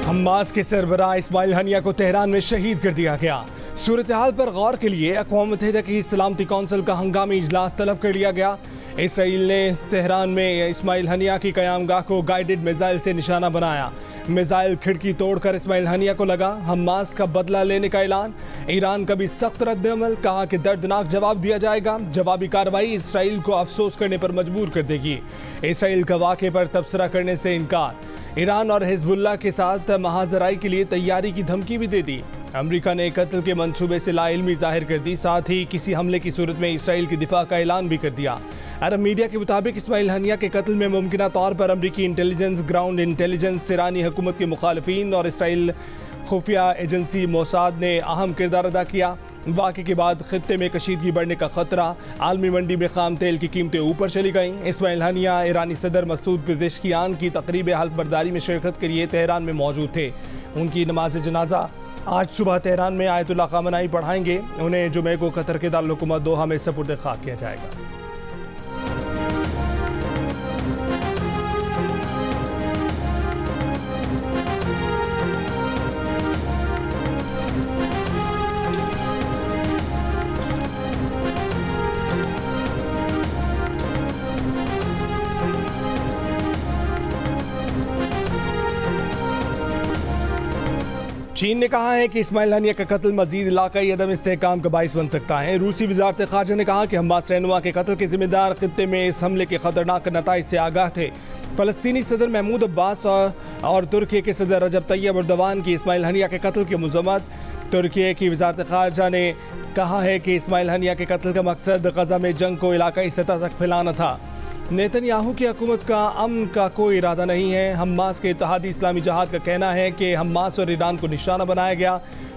Hamas के सरबराह Ismail Haniyeh को Tehran में शहीद कर दिया गया। सूरत हाल पर गौर के लिए अक़वाम मुत्तहिदा की सलामती कौंसिल का हंगामी इजलास तलब कर लिया गया। इसराइल ने तेहरान में इस्माइल हनिया की क़यामगाह को गाइडेड मिसाइल से निशाना बनाया। मिसाइल खिड़की तोड़कर इस्माइल हनिया को लगा। हमास का बदला लेने का ऐलान। ईरान का भी सख्त रद्द-ए-अमल, कहा कि दर्दनाक जवाब दिया जाएगा। जवाबी कार्रवाई इसराइल को अफसोस करने पर मजबूर कर देगी। इसराइल का वाक़े पर तबसरा करने से इनकार। ईरान और हिजबुल्लाह के साथ महाजराई के लिए तैयारी की धमकी भी दे दी। अमेरिका ने कत्ल के मंसूबे से लाइल्मी जाहिर कर दी। साथ ही किसी हमले की सूरत में इसराइल की दिफा का ऐलान भी कर दिया। अरब मीडिया के मुताबिक इस्माइल हनिया के कत्ल में मुमकिना तौर पर अमरीकी इंटेलिजेंस, ग्राउंड इंटेलिजेंस, ईरानी हुकूमत के मुखालिफिन और इसराइल खुफिया एजेंसी मोसाद ने अहम किरदार अदा किया। वाक़े के बाद खित्ते में कशीदगी बढ़ने का खतरा। आलमी मंडी में खाम तेल की कीमतें ऊपर चली गईं। इस्माइल हनिया ईरानी सदर मसूद पेज़ेश्कियान की तकरीब हल्फ बर्दारी में शिरकत के लिए तेहरान में मौजूद थे। उनकी नमाज जनाजा आज सुबह तेहरान में आयतुल्लाह ख़ामनेई पढ़ाएंगे। उन्हें जुमे को कतर के दारुल हुकूमत दोहा में सपुर्द खाक किया जाएगा। चीन ने कहा है कि इस्माइल हनिया का कत्ल मजीद इलाकाई अदम इस्तेहकाम का बाइस बन सकता है। रूसी वज़ारत ख़ारजा ने कहा कि हमास रहनुमा के कत्ल के जिम्मेदार खित्ते में इस हमले के खतरनाक नताइज से आगाह थे। फ़लस्तीनी सदर महमूद अब्बास और तुर्की के सदर रजब तैयब एर्दोगान की इस्माइल हनिया के कत्ल की मज़म्मत। तुर्की की वज़ारत ख़ारजा ने कहा है कि इस्माइल हनिया के कत्ल का मकसद गज़ा में जंग को इलाकाई सतह तक फैलाना था। नेतन्याहू की हुकूमत का अमन का कोई इरादा नहीं है। हमास के इत्तेहादी इस्लामी जहाद का कहना है कि हमास और ईरान को निशाना बनाया गया।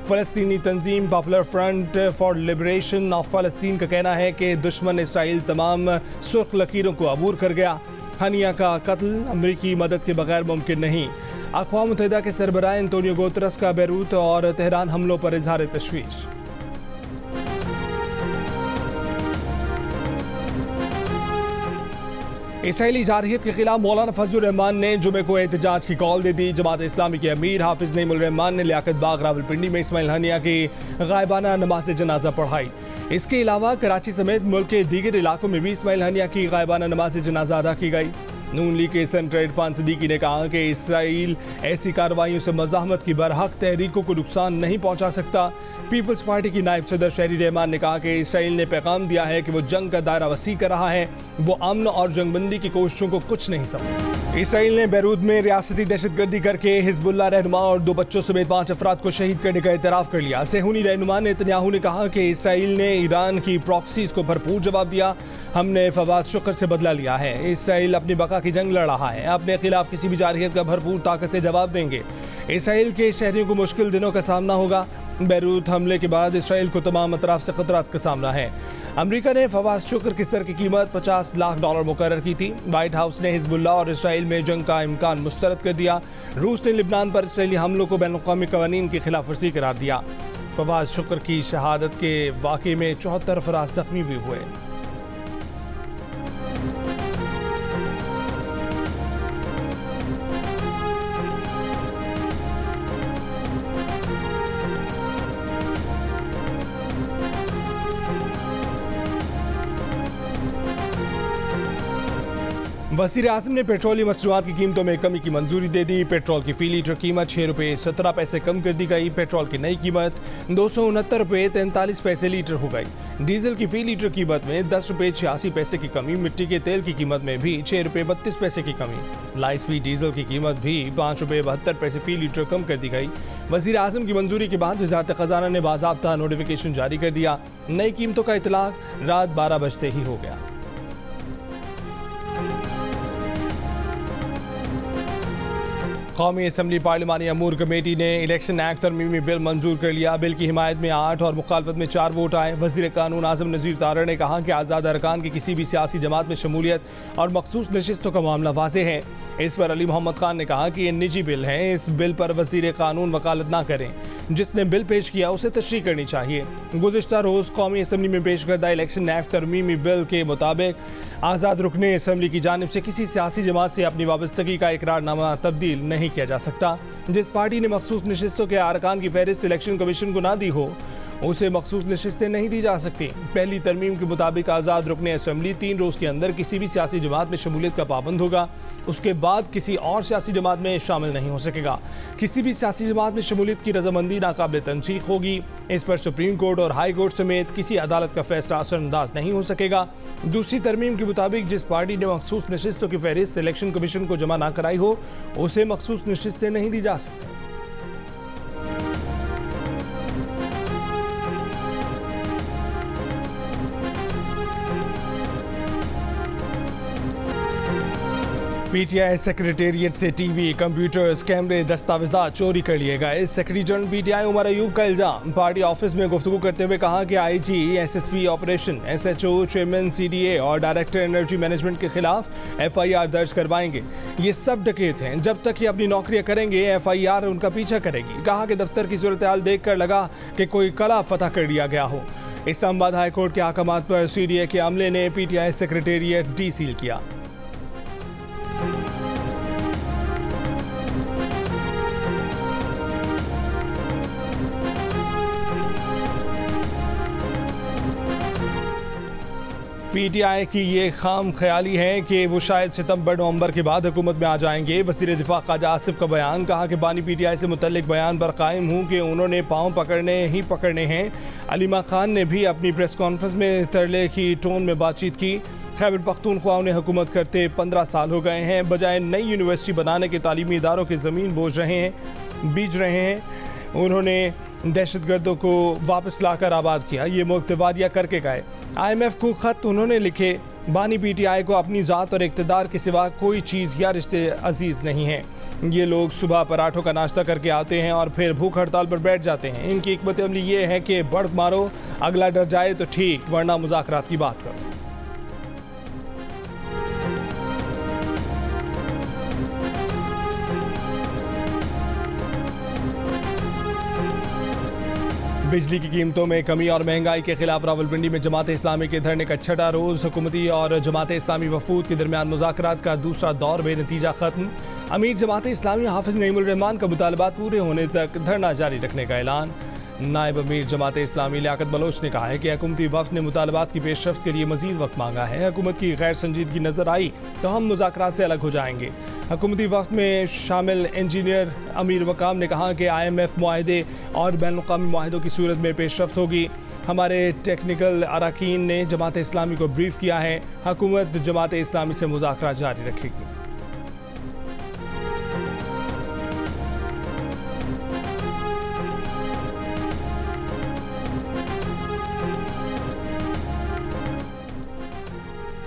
फ़लस्तीनी तंजीम popular front for liberation of फ़लस्तीन का कहना है कि दुश्मन इसराइल तमाम सुर्ख लकीरों को अबूर कर गया। हनिया का कत्ल अमरीकी मदद के बगैर मुमकिन नहीं। अक़वाम मुत्तहिदा के सरबराह एंटोनियो गुतेरेस का बैरूत और तेहरान हमलों पर इज़हार तशवीश। इसराइली जारहियत के खिलाफ मौलाना फजलुर रहमान ने जुमे को एहतजाज की कॉल दे दी। जमात इस्लामी के अमीर हाफिज नईमुल रहमान ने लियाकत बाग रावलपिंडी में इस्माइल हनिया की गायबाना नमाज जनाजा पढ़ाई। इसके अलावा कराची समेत मुल्क के दीगर इलाकों में भी इस्माइल हनिया की गायबाना नमाज जनाजा अदा की गई। नून लीग के सेनेटर इरफान सिद्दीकी ने कहा कि इसराइल ऐसी कार्रवाइयों से मज़ाहमत की बरहक तहरीकों को नुकसान नहीं पहुंचा सकता। पीपल्स पार्टी की नायब सदर शहरी रहमान ने कहा कि इसराइल ने पैगाम दिया है कि वो जंग का दायरा वसी कर रहा है। वो अमन और जंगबंदी की कोशिशों को कुछ नहीं समझ। इसराइल ने बैरूत में रियासती दहशतगर्दी करके हिजबुल्लाह रहनुमा और 2 बच्चों समेत 5 अफराद को शहीद करने का एतराफ़ कर लिया। सेहूनी रहनुमा नेतन्याहू ने कहा कि इसराइल ने ईरान की प्रॉक्सीज को भरपूर जवाब दिया। हमने फवाद शुक्र से बदला लिया है। इसराइल अपनी बका की जंग लड़ रहा है। अपने खिलाफ किसी भी जारहियत का भरपूर ताकत से जवाब देंगे। इसराइल के शहरियों को मुश्किल दिनों का सामना होगा। बैरूत हमले के बाद इसराइल को तमाम अतराफ से खतरात का सामना है। अमेरिका ने फवाद शुक्र की सर की कीमत $50 लाख मुकर्रर की थी। वाइट हाउस ने हिजबुल्लाह और इसराइल में जंग का इम्कान मुस्तरद कर दिया। रूस ने लिबनान पर इसराइली हमलों को बैनुल-अक़वामी क़वानीन की खिलाफ वर्जी करार दिया। फवाद शुक्र की शहादत के वाक़े में 74 अफराद जख्मी भी हुए। वज़ीर आज़म ने पेट्रोलियम मसनूआत की कीमतों में कमी की मंजूरी दे दी। पेट्रोल की फ़ी लीटर कीमत ₹6.17 कम कर दी गई। पेट्रोल की नई कीमत ₹269.43 लीटर हो गई। डीजल की फ़ी लीटर कीमत में ₹10.86 की कमी। मिट्टी के तेल की कीमत में भी ₹6.32 की कमी। लाइट स्पीड डीजल की कीमत भी ₹5.72 फ़ी लीटर कम कर दी गई। वज़ीर आज़म की मंजूरी के बाद वज़ारत ख़ज़ाना ने बाज़ाब्ता नोटिफिकेशन जारी कर दिया। नई कीमतों का इतलाक़ रात 12 बजते ही हो गया। कौमी असम्बली पार्लिमानी अमूर कमेटी ने इलेक्शन एक्ट तरमीमी बिल मंजूर कर लिया। बिल की हिमायत में 8 और मुखालफत में 4 वोट आए। वज़ीर कानून आज़म नज़ीर तारड़ ने कहा कि आज़ाद अरकान की किसी भी सियासी जमात में शमूलियत और मखसूस नशिस्तों का मामला वाज़ेह है। इस पर अली मोहम्मद खान ने कहा कि ये निजी बिल है। इस बिल पर वज़ीर कानून वकालत ना करें। जिसने बिल पेश किया उसे तशरीह करनी चाहिए। गुज़िश्ता रोज़ कौमी असम्बली में पेश करदा इलेक्शन एक्ट तरमीमी बिल के मुताबिक आज़ाद रुकने असम्बली की जानिब से किसी सियासी जमात से अपनी वाबस्तगी का इकरारनामा तब्दील नहीं किया जा सकता। जिस पार्टी ने मखसूस नशिस्तों के अरकान की फहरिस्त इलेक्शन कमीशन को ना दी हो उसे मखसूस नशिस्तें नहीं दी जा सकती। पहली तरमीम के मुताबिक आज़ाद रुकने असम्बली 3 रोज़ के अंदर किसी भी सियासी जमात में शमूलियत का पाबंद होगा। उसके बाद किसी और सियासी जमात में शामिल नहीं हो सकेगा। किसी भी सियासी जमात में शमूलियत की रजामंदी नाकाबिल तनसीख होगी। इस पर सुप्रीम कोर्ट और हाई कोर्ट समेत किसी अदालत का फैसला असरअंदाज नहीं हो सकेगा। दूसरी तरमीम के मुताबिक जिस पार्टी ने मखसूस नशिस्तों की फहरिस्त इलेक्शन कमीशन को जमा ना कराई हो उसे मखसूस नशिस्तें नहीं दी जा सकती। पीटीआई सेक्रेटेरिएट से टीवी, कंप्यूटर्स, कैमरे, दस्तावेजात चोरी कर लिए गए। Secretary general PTI Umar Ayub का इल्जाम। पार्टी ऑफिस में गुफ्तगू करते हुए कहा कि IG, SSP operation, SHO, chairman CDA और डायरेक्टर एनर्जी मैनेजमेंट के खिलाफ एफआईआर दर्ज करवाएंगे। ये सब डकैत हैं। जब तक ये अपनी नौकरियां करेंगे एफआईआर उनका पीछा करेगी। कहा कि दफ्तर की सूरत हाल देख कर लगा कि कोई कला फतह कर लिया गया हो। इस्लामाबाद हाई कोर्ट के अहकामात पर सीडीए के अमले ने पीटीआई सेक्रेटेरिएट डी सील किया। पीटीआई की ये खाम ख्याली है कि वो शायद सितंबर-नवंबर के बाद हुकूमत में आ जाएंगे। वज़ीर दिफा ख्वाजा आसिफ का बयान। कहा कि बानी पीटीआई से मुतल्लिक बयान पर कायम हूँ कि उन्होंने पाँव पकड़ने ही पकड़ने हैं। अलीमा खान ने भी अपनी प्रेस कॉन्फ्रेंस में तरले की टोन में बातचीत की। खैबर पख्तूनख्वा ने हुकूमत करते 15 साल हो गए हैं। बजाय नई यूनिवर्सिटी बनाने के तालीमी इदारों की ज़मीन बीज रहे हैं। उन्होंने दहशतगर्दों को वापस लाकर आबाद किया। ये मुल्क वादिया करके गए। IMF को ख़त उन्होंने लिखे। बानी पीटीआई को अपनी ज़ात और इक़्तिदार के सिवा कोई चीज़ या रिश्ते अजीज़ नहीं हैं। ये लोग सुबह पराठों का नाश्ता करके आते हैं और फिर भूख हड़ताल पर बैठ जाते हैं। इनकी हिकमत अमली ये है कि बढ़ मारो, अगला डर जाए तो ठीक, वरना मुज़ाकरात की बात करो। बिजली की कीमतों में कमी और महंगाई के खिलाफ रावलपिंडी में जमात इस्लामी के धरने का छठा रोज़। हुकूमती और जमात इस्लामी वफूद के दरमियान मुज़ाकरात का दूसरा दौर बेनतीजा ख़त्म। अमीर जमात इस्लामी हाफिज़ नईमुल रहमान का मुतालबात पूरे होने तक धरना जारी रखने का ऐलान। नायब अमीर जमात इस्लामी लियाकत बलोच ने कहा है कि हुकूमती वफ़द ने मुतालबात की पेशरफ्त के लिए मज़ीद वक्त मांगा है। हुकूमत की गैर संजीदगी नज़र आई तो हम मुज़ाकरात से अलग हो जाएंगे। हुकूमती वफ़द में शामिल इंजीनियर अमीर वकाम ने कहा कि IMF मुआहदे और बैनुल-अक़वामी मुआहदों की सूरत में पेशरफ्त होगी। हमारे टेक्निकल अरकान ने जमात इस्लामी को ब्रीफ किया है। हुकूमत जमात इस्लामी से मुज़ाकरात जारी रखेगी।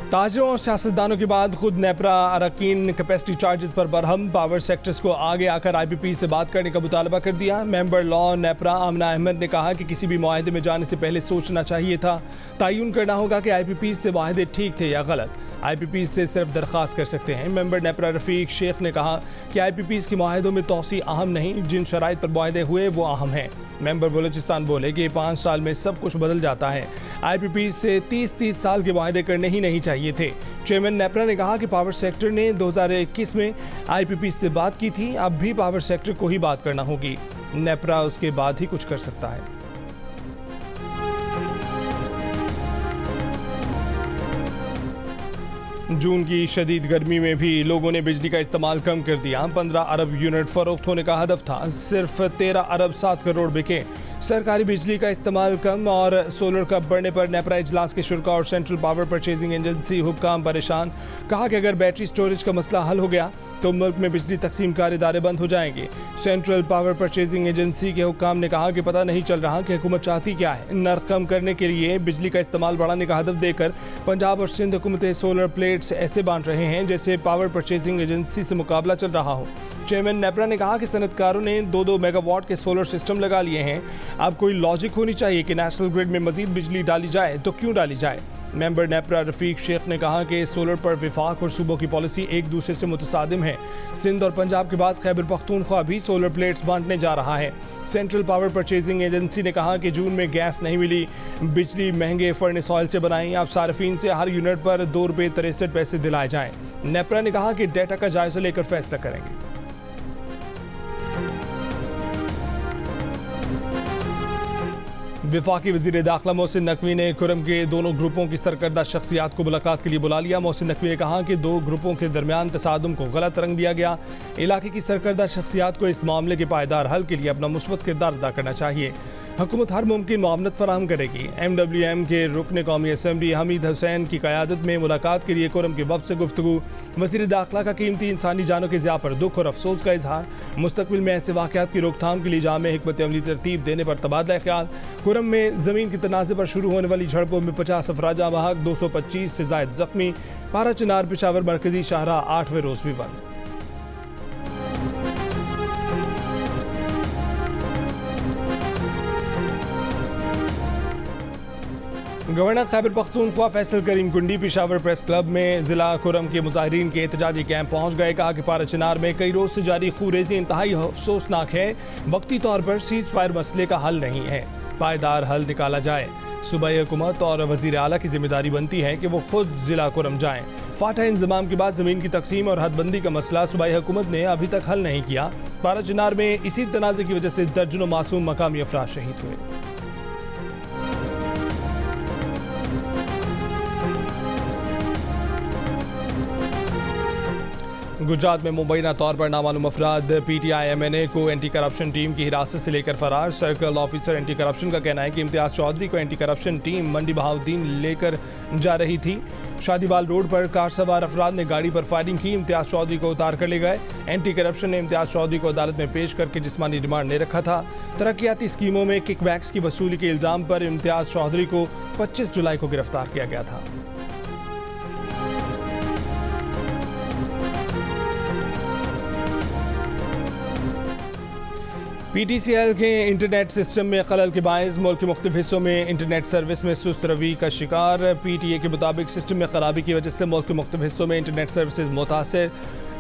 ताजरों और सियासतदानों के बाद खुद नेपरा अरकान कैपेसिटी चार्जेस पर बरहम। पावर सेक्टर्स को आगे आकर IPP से बात करने का मुतालबा कर दिया। मेंबर लॉ नेपरा आमना अहमद ने कहा कि किसी भी मुआहदे में जाने से पहले सोचना चाहिए था। तयन करना होगा कि IPP से मुआहदे ठीक थे या गलत। IPP से सिर्फ दरख्वास्त कर सकते हैं। मेंबर नेपरा रफ़ीक शेख ने कहा कि IPP के मुआहदों में तोसी अहम नहीं, जिन शराइत पर मुआहदे हुए वो अहम हैं। मेंबर बलूचिस्तान बोले कि 5 साल में सब कुछ बदल जाता है। IPP से 30 साल के मुआहदे करने ही नहीं चाहिए थे। चेयरमैन नेपरा ने कहा कि पावर सेक्टर ने 2021 में IPP से बात की थी। अब भी पावर सेक्टर को ही बात करना होगी। नेपरा उसके बाद ही कुछ कर सकता है। जून की शदीद गर्मी में भी लोगों ने बिजली का इस्तेमाल कम कर दिया। 15 अरब यूनिट फरोख्त होने का हदफ था, सिर्फ 13 अरब 7 करोड़ बिके। सरकारी बिजली का इस्तेमाल कम और सोलर कप बढ़ने पर नेपरा इजलास के शुरा और सेंट्रल पावर परचेजिंग एजेंसी हुक्काम परेशान। कहा कि अगर बैटरी स्टोरेज का मसला हल हो गया तो मुल्क में बिजली तकसीम कार इदारे बंद हो जाएंगे। सेंट्रल पावर परचेजिंग एजेंसी के हुक्काम ने कहा कि पता नहीं चल रहा कि हुकूमत चाहती क्या है। नर्क कम करने के लिए बिजली का इस्तेमाल बढ़ाने का हदफ देकर पंजाब और सिंध हुकूमतें सोलर प्लेट्स ऐसे बांट रहे हैं जैसे पावर परचेजिंग एजेंसी से मुकाबला चल रहा हो। चेयरमैन नेपरा ने कहा कि सनतकारों ने 2-2 मेगावाट के सोलर सिस्टम लगा लिए हैं। अब कोई लॉजिक होनी चाहिए कि नेशनल ग्रिड में मजीद बिजली डाली जाए तो क्यों डाली जाए। मेंबर नेपरा रफीक शेख ने कहा कि सोलर पर विफाक और सूबों की पॉलिसी एक दूसरे से मुतसादिम है। सिंध और पंजाब के बाद खैबर पख्तूनख्वा भी सोलर प्लेट्स बांटने जा रहा है। सेंट्रल पावर परचेजिंग एजेंसी ने कहा कि जून में गैस नहीं मिली, बिजली महंगे फर्नेस ऑयल से बनाई, अब सार्फिन से हर यूनिट पर ₹2.63 दिलाए जाएं। नेपरा ने कहा कि डेटा का जायजा लेकर फैसला करेंगे। वफाकी वज़ीर दाखिला मोहसिन नकवी ने कुरम के दोनों ग्रुपों की सरकर्दा शख्सियात को मुलाकात के लिए बुला लिया। मोहसिन नकवी ने कहा कि दो ग्रुपों के दरमियान तसादुम को गलत रंग दिया गया। इलाके की सरकर्दा शख्सियात को इस मामले के पायदार हल के लिए अपना मुस्बत किरदार अदा करना चाहिए। हुकूमत हर मुमकिन मुआवनत फराहम करेगी। MWM के रुकन कौमी असम्बली हमीद हुसैन की क़यादत में मुलाकात के लिए कुरम के वफ़द से गुफ्तगू। वज़ीर दाखिला का कीमती इंसानी जानों के ज़िया पर दुख और अफसोस का इजहार। मुस्तक़बिल में ऐसे वाक़यात की रोकथाम के लिए जामे हिकमत अमली तरतीब देने पर तबादला ख्याल। कुरम में ज़मीन के तनाज़े पर शुरू होने वाली झड़पों में 50 अफराद जाँ बहक, 225 से ज़ायद ज़ख्मी। पारा चिनार पेशावर मरकज़ी शाहराह 8वें रोज़ भी बंद। गवर्नर खैबर पख्तूनख्वा फैसल करीम कुंडी पेशावर प्रेस क्लब में ज़िला कुरम के मुजाहिरीन के एहतजाजी कैंप पहुँच गए। कहा कि पारा चिनार में कई रोज़ से जारी खूरेज़ी इंतहाई अफसोसनाक है। वक्ती तौर पर सीज़ फायर मसले का हल नहीं है, पायदार हल निकाला जाए। सूबाई हुकूमत और वज़ीर आला की जिम्मेदारी बनती है कि वो खुद ज़िला कुरम जाएँ। फाटा इंजमाम के बाद ज़मीन की तकसीम और हदबंदी का मसला सूबाई हुकूमत ने अभी तक हल नहीं किया। पारा चिनार में इसी तनाज़े की वजह से दर्जनों मासूम मकामी अफराद शहीद हुए। गुजरात में मुबैना तौर पर नामालूम अफराद PTI MNA को एंटी करप्शन टीम की हिरासत से लेकर फरार। सर्कल ऑफिसर एंटी करप्शन का कहना है कि इम्तियाज़ चौधरी को एंटी करप्शन टीम मंडी बहाउद्दीन लेकर जा रही थी। शादीबाल रोड पर कार सवार अफराद ने गाड़ी पर फायरिंग की, इम्तियाज़ चौधरी को उतार कर ले गए। एंटी करप्शन ने इम्तियाज़ चौधरी को अदालत में पेश करके जिस्मानी रिमांड ले रखा था। तरक्याती स्कीमों में किकबैक्स की वसूली के इल्ज़ाम पर इम्तियाज़ चौधरी को 25 जुलाई को गिरफ्तार किया गया था। PTCL के इंटरनेट सिस्टम में खलल के बायस मुल्क के मुख्तलिफ हिस्सों में इंटरनेट सर्विस में सुस्त रवि का शिकार। PTA के मुताबिक सिस्टम में खराबी की वजह से मुल्क के मुख्तलिफ हिस्सों में इंटरनेट सर्विसेज मुतासर।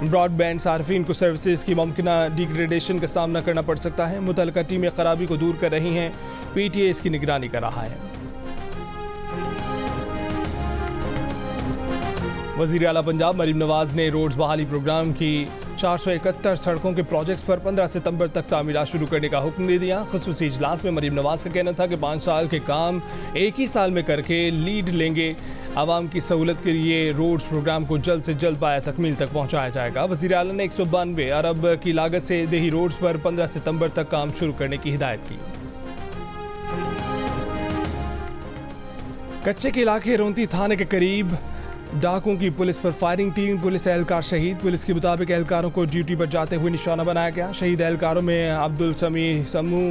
ब्रॉडबैंड सार्फिन को सर्विसेज की मुमकिना डिग्रेडेशन का सामना करना पड़ सकता है। मुतल्लिका टीमें खराबी को दूर कर रही हैं। PTA इसकी निगरानी कर रहा है। वज़ीर आला पंजाब मरीम नवाज ने रोड्स बहाली प्रोग्राम की 471 सड़कों के प्रोजेक्ट्स पर 15 सितंबर तक तामीरात शुरू करने का हुक्म दे दिया। ख़ुसूसी इजलास में मरीम नवाज का कहना था कि 5 साल के काम एक ही साल में करके लीड लेंगे। आवाम की सहूलत के लिए रोड्स प्रोग्राम को जल्द से जल्द पाया तकमील तक पहुँचाया जाएगा। वज़ीर आला ने 192 अरब की लागत से देही रोड्स पर 15 सितंबर तक काम शुरू करने की हिदायत की। कच्चे के इलाके रोंती थाने के करीब डाकुओं की पुलिस पर फायरिंग, 3 पुलिस एहलकार शहीद। पुलिस के मुताबिक एहलकारों को ड्यूटी पर जाते हुए निशाना बनाया गया। शहीद एहलकारों में अब्दुल समी समू,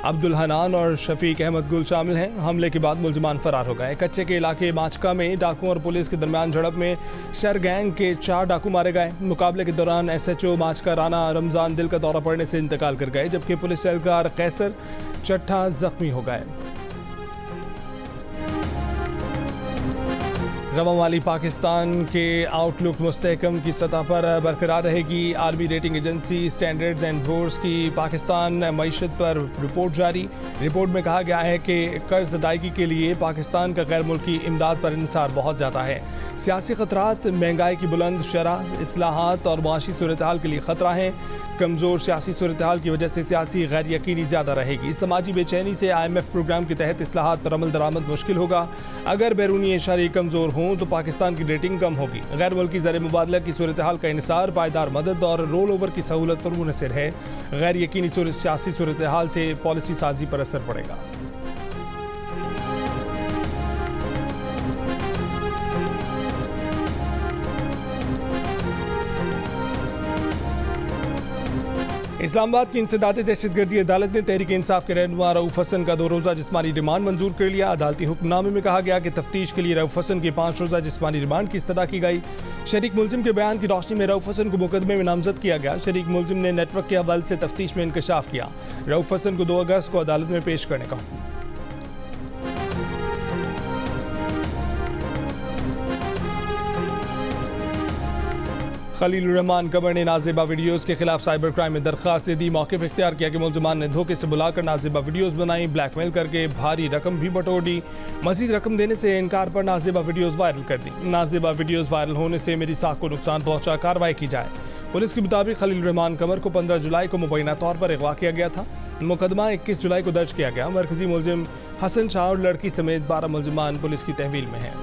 अब्दुल हनान और शफीक अहमद गुल शामिल हैं। हमले के बाद मुलजमान फरार हो गए। कच्चे के इलाके माचका में डाकुओं और पुलिस के दरमियान झड़प में शर गैंग के 4 डाकू मारे गए। मुकाबले के दौरान SHO माचका राना रमजान दिल का दौरा पड़ने से इंतकाल कर गए, जबकि पुलिस एहलकार कैसर चट्ठा जख्मी हो गए। रवा माली पाकिस्तान के आउटलुक मुस्तहकम की सतह पर बरकरार रहेगी। Army rating agency standards and poor's की पाकिस्तान मईशत पर रिपोर्ट जारी। रिपोर्ट में कहा गया है कि कर्ज अदायगी के लिए पाकिस्तान का गैर मुल्की इमदाद पर इंसार बहुत ज़्यादा है। सियासी खतरात, महंगाई की बुलंद शरह, इस्लाहात और माशी सूरत हाल के लिए ख़तरा है। कमज़ोर सियासी सूरत हाल की वजह से सियासी गैर यकीनी ज़्यादा रहेगी। समाजी बेचैनी से IMF प्रोग्राम के तहत इस्लाहात पर अमल दरामद मुश्किल होगा। अगर बैरूनी एशारी कमज़ोर हों तो पाकिस्तान की रेटिंग कम होगी। गैर मुल्की ज़र मुबादला की सूरत हाल का इन्हिसार पायदार मदद और रोल ओवर की सहूलत पर मुनहसर है। गैर यकीनी सियासी सूरत हाल से पॉलिसी साजी पर असर पड़ेगा। इस्लामाबाद की इंसदादी दहशतगर्दी अदालत ने तहरीक इंसाफ के रहनुमा रऊफ हसन का 2 रोज़ा जिस्मानी रिमांड मंजूर कर लिया। अदालती हुक्मनामे में कहा गया कि तफ्तीश के लिए रऊफ हसन के 5 रोज़ा जिस्मानी रिमांड की इस्तदा की गई। शरीक मुलजिम के बयान की रोशनी में रऊफ हसन को मुकदमे में नामजद किया गया। शरीक मुलजिम ने नेटवर्क के हवाले से तफ्तीश में इंकशाफ किया। रऊफ हसन को 2 अगस्त को अदालत में पेश करने का हुक्म। खलील रहमान कमर ने नाजिबा वीडियोज़ के खिलाफ साइबर क्राइम में दरख्वास्त दे दी। मौक़िफ़ इख्तियार किया कि मुलज़मान ने धोखे से बुलाकर नाजिबा वीडियोज़ बनाई, ब्लैकमेल करके भारी रकम भी बटोर दी। मज़ीद रकम देने से इनकार पर नाजिबा वीडियोज़ वायरल कर दी। नाजिबा वीडियोज़ वायरल होने से मेरी साख को नुकसान पहुँचा, कार्रवाई की जाए। पुलिस के मुताबिक खलील रहमान कमर को 15 जुलाई को मुबैना तौर पर अगवा किया गया था। मुकदमा 21 जुलाई को दर्ज किया गया। मरकजी मुलजिम हसन शाह और लड़की समेत 12 मुलजिमान पुलिस की तहवील में हैं।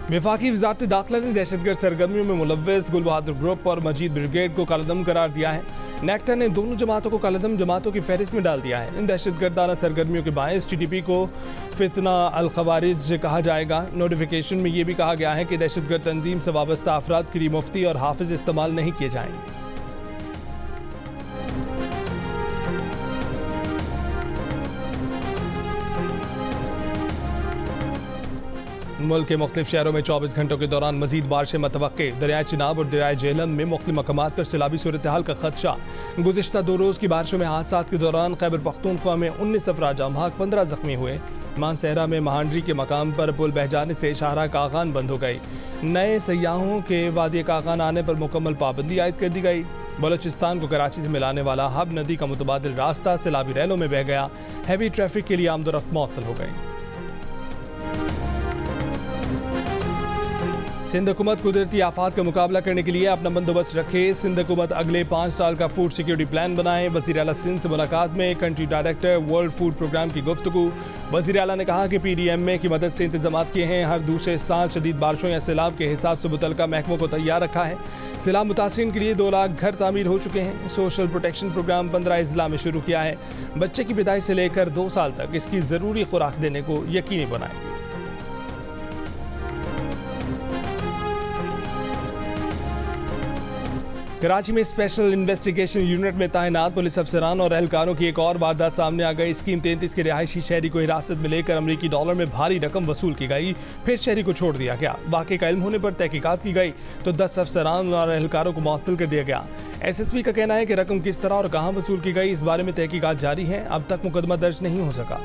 वफाकी वज़ारत दाखिला ने दहशतगर्द सरगर्मियों में मुलव्वस गुल बहादुर ग्रुप और मजीद ब्रिगेड को कालअदम करार दिया है। नेक्टा ने दोनों जमातों को कालअदम जमातों की फहरिस्त में डाल दिया है। इन दहशतगर्दाना सरगर्मियों के बायस TTP को फितना अल खवारिज कहा जाएगा। नोटिफिकेशन में यह भी कहा गया है कि दहशतगर्द तंजीम से वाबस्ता अफराद के लिए मुफ्ती और हाफिज इस्तेमाल नहीं किए जाएंगे। मुल्क के मुख्तलिफ शहरों में 24 घंटों के दौरान मजीद बारिशें मतवक्के। दरियाए चिनाब और दरियाए जेहलम में मुख्तलिफ मकामात पर सैलाबी सूरत हाल का खदशा। गुज़िश्ता 2 रोज़ की बारिशों में हादसात के दौरान खैबर पख्तूनख्वा में 19 अफराद जामहाक 15 जख्मी हुए। मानसहरा में महांडरी के मकाम पर पुल बह जाने से शाहरा कागान बंद हो गई। नए सयाहों के वादी कागान आने पर मुकम्मल पाबंदी आयद कर दी गई। बलोचिस्तान को कराची से मिलाने वाला हब नदी का मुतबादिल रास्ता सैलाबी रैलों में बह गया। हैवी ट्रैफिक के लिए आमदोरफ्त मुअत्तल हो गई। सिंध हुकूमत कुदरती आफात का मुकाबला करने के लिए अपना बंदोबस्त रखे। सिंध हुकूमत अगले 5 साल का फूड सिक्योरिटी प्लान बनाए। वज़ीर आला सिंध से मुलाकात में country director world food programme की गुफ्तगू। वज़ीर आला ने कहा कि PDMA की मदद से इंतजाम किए हैं। हर दूसरे साल शदीद बारिशों या सैलाब के हिसाब से मुतल्लिका महकमों को तैयार रखा है। सैलाब मुतासिरीन के लिए 2 लाख घर तामीर हो चुके हैं। सोशल प्रोटेक्शन प्रोग्राम 15 अजला में शुरू किया है। बच्चे की पैदाइश से लेकर 2 साल तक इसकी ज़रूरी खुराक देने को यकीनी बनाए। कराची में स्पेशल इन्वेस्टिगेशन यूनिट में तैनात पुलिस अफसरान और एहलकारों की एक और वारदात सामने आ गई। स्कीम 33 के रिहायशी शहरी को हिरासत में लेकर अमरीकी डॉलर में भारी रकम वसूल की गई, फिर शहरी को छोड़ दिया गया। वाक़े का इल्म होने पर तहकीकात की गई तो 10 अफसरान और एहलकारों को मुअत्तल कर दिया गया। SSP का कहना है कि रकम किस तरह और कहाँ वसूल की गई, इस बारे में तहकीकात जारी है। अब तक मुकदमा दर्ज नहीं हो सका।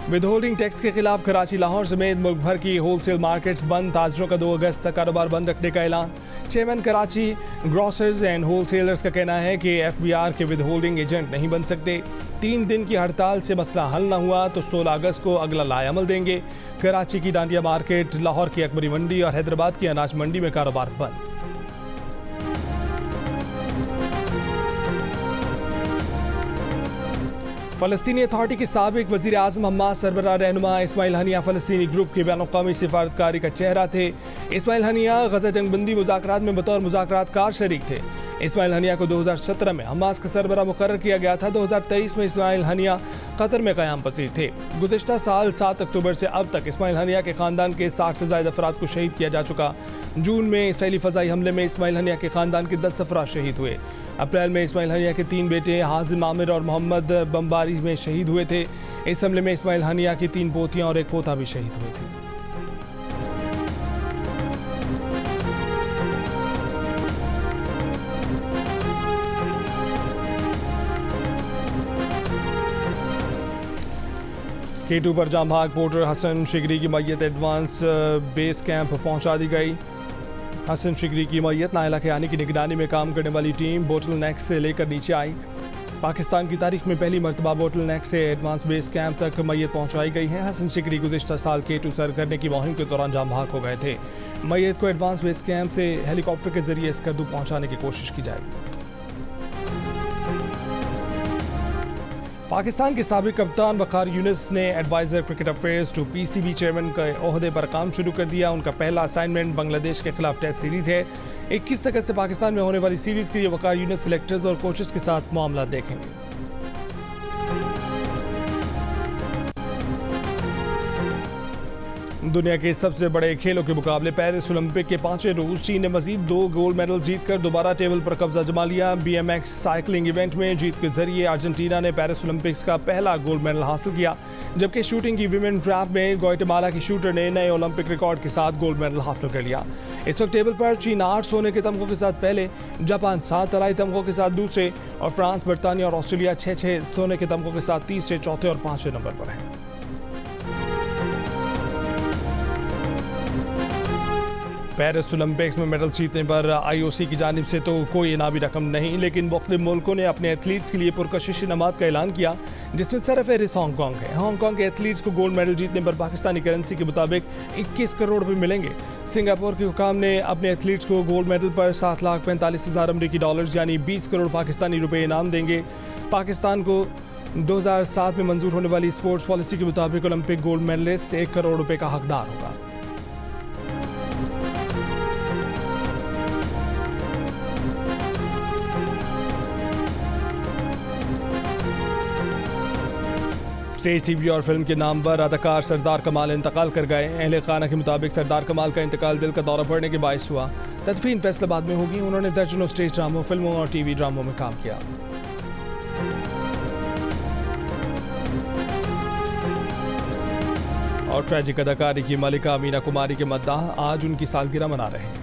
विदहोल्डिंग टैक्स के खिलाफ कराची, लाहौर समेत मुल्क भर की होलसेल मार्केट्स बंद। ताजरों का 2 अगस्त तक कारोबार बंद रखने का ऐलान। Chairman Karachi grocers and wholesalers का कहना है कि FBR के विदहोल्डिंग एजेंट नहीं बन सकते। 3 दिन की हड़ताल से मसला हल न हुआ तो 16 अगस्त को अगला लाएअमल देंगे। कराची की डांडिया मार्केट, लाहौर की अकबरी मंडी और हैदराबाद की अनाज मंडी में कारोबार बंद। फ़लस्तीनी अथॉरिटी के साबिक वज़ीर आज़म हम्मास सरबराह रहनुमा इस्माइल हनिया फ़लस्तीनी ग्रुप के बैनुल-अक़वामी सिफारतकारी का चेहरा थे। इस्माइल हनिया गज़ा जंगबंदी मुज़ाकरात में बतौर मुज़ाकरातकार शरीक थे। इस्माइल हनिया को 2017 में हम्मास का सरबराह मुकर्रर किया गया था। 2023 में इस्माइल हनिया कतर में क़याम पसीर थे। गुज़िश्ता साल 7 अक्टूबर से अब तक इस्माइल हनिया के ख़ानदान के 60 से ज़ायद अफराद को शहीद किया जा चुका। जून में इसराइली फ़ज़ाई हमले में इस्माइल हनिया के ख़ानदान के 10 अफराद शहीद हुए। अप्रैल में इस्माइल हनिया के 3 बेटे हाजिम आमिर और मोहम्मद बम्बारी में शहीद हुए थे। इस हमले में इस्माइल हनिया की 3 पोतियाँ और 1 पोता भी शहीद हुए थे। K2 पर जामभाग पोर्टर हसन शिगरी की मैयत एडवांस बेस कैंप पहुंचा दी गई। हसन शिगरी की मैयत नायला खयानी की निगरानी में काम करने वाली टीम बोटल नेक से लेकर नीचे आई। पाकिस्तान की तारीख में पहली मरतबा बोटल नेक से एडवांस बेस कैंप तक मैयत पहुंचाई गई है। हसन शिगरी गुज़िश्ता साल K2 सर करने की मुहिम के दौरान जामभाग हो गए थे। मैयत को एडवांस बेस कैंप से हेलीकॉप्टर के जरिए स्कर्दू पहुँचाने की कोशिश की जाएगी। पाकिस्तान के साबिक कप्तान वक़ार यूनिस ने adviser cricket affairs to PCB chairman के ओहदे पर काम शुरू कर दिया। उनका पहला असाइनमेंट बांग्लादेश के खिलाफ टेस्ट सीरीज़ है। 21 अगस्त से पाकिस्तान में होने वाली सीरीज़ के लिए वक़ार यूनिस सिलेक्टर्स और कोचेस के साथ मामला देखेंगे। दुनिया के सबसे बड़े खेलों के मुकाबले पेरिस ओलंपिक के 5वें रोज चीन ने मजीद 2 गोल्ड मेडल जीतकर दोबारा टेबल पर कब्जा जमा लिया। BMX साइकिलिंग इवेंट में जीत के जरिए अर्जेंटीना ने पेरिस ओलंपिक्स का पहला गोल्ड मेडल हासिल किया, जबकि शूटिंग की विमेन ट्रैप में ग्वाटेमाला की शूटर ने नए ओलंपिक रिकॉर्ड के साथ गोल्ड मेडल हासिल कर लिया। इस वक्त टेबल पर चीन 8 सोने के तमगों के साथ पहले, जापान 7 तलाई तमगों के साथ दूसरे और फ्रांस, बरतानिया और ऑस्ट्रेलिया 6-6 सोने के तमगों के साथ तीसरे, चौथे और पांचवें नंबर पर हैं। पेरिस ओलंपिक्स में मेडल जीतने पर आईओसी की जानिब से तो कोई इनामी रकम नहीं, लेकिन मुख्तलिफ मुल्कों ने अपने एथलीट्स के लिए पुरकशिश इनामात का ऐलान किया, जिसमें सरफहरिस्त हांगकॉन्ग है। हांगकॉन्ग के एथलीट्स को गोल्ड मेडल जीतने पर पाकिस्तानी करेंसी के मुताबिक 21 करोड़ रुपए मिलेंगे। सिंगापुर के हुकाम ने अपने एथलीट्स को गोल्ड मेडल पर 7,45,000 अमरीकी डॉलर्स यानी 20 करोड़ पाकिस्तानी रुपए इनाम देंगे। पाकिस्तान को 2007 में मंजूर होने वाली स्पोर्ट्स पॉलिसी के मुताबिक ओलंपिक गोल्ड मेडलिस्ट 1 करोड़ रुपए का हकदार होगा। स्टेज, टीवी और फिल्म के नाम पर अदाकार सरदार कमाल इंतकाल कर गए। अहले खाना के मुताबिक सरदार कमाल का इंतकाल दिल का दौरा पड़ने के बायस हुआ। तदफीन फैसलाबाद में होगी। उन्होंने दर्जनों स्टेज ड्रामों, फिल्मों और टीवी ड्रामों में काम किया। और ट्रैजिक अदाकारी की मलिका मीना कुमारी के मद्दाह आज उनकी सालगिरह मना रहे हैं।